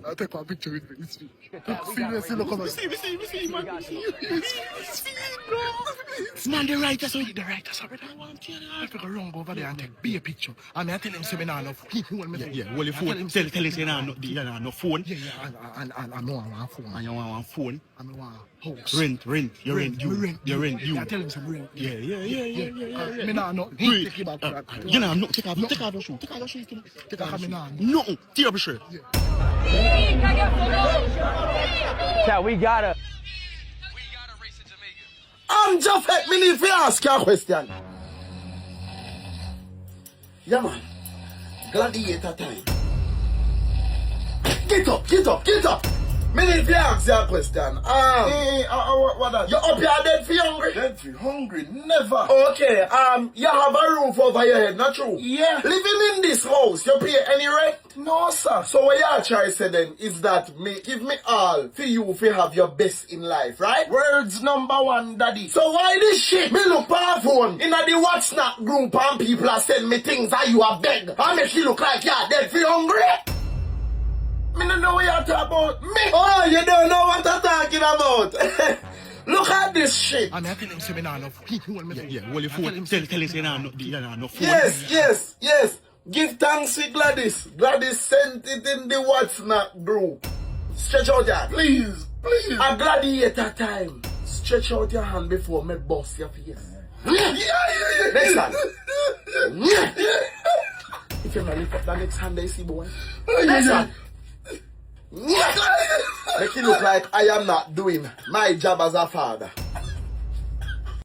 I'll take a picture with me. Seriously, look over. See, man. Man, the writer, so the writer, so I want to go wrong over there and take be a picture. And I tell him, say, no people want me. Yeah, well, your phone. Tell him, say, no phone. Yeah, and I know I want phone. And you want phone? I want house. Rent. You rent. I tell him some rent. Yeah. Me nah, take him back to that. You know, no, take off your shoe. Take off me now. No, tear up your shirt. Yeah, we gotta race to Jamaica. I'm just let me need to ask you a question. Yeah, man. Gladiator time. Get up. Me need to ask you a question. What that? You up here dead for hungry? Dead for hungry? Never. Okay, you have a roof over your head, not true? Yeah. Living in this house, you pay any rent? No, sir. So what you try to say then is that me give me all for you if you have your best in life, right? Words number one, daddy. So why this shit? Me look on phone in the WhatsApp group and people are send me things that you are beg. I make you look like you're dead for hungry. Me don't know what you're talking about. Me? Oh, you don't know what I'm talking about. Look at this shit. And I tell him, say, no people want me. Yeah, well, your phone. Tell him, say, no phone. Yes. Give thanks to Gladys. Gladys sent it in the WhatsApp group. Stretch out your hand. Please. A gladiator time. Stretch out your hand before me bust your face. Yeah. Next hand. If you not lift up the next hand, they see, boy. Next hand. Make it look like I am not doing my job as a father.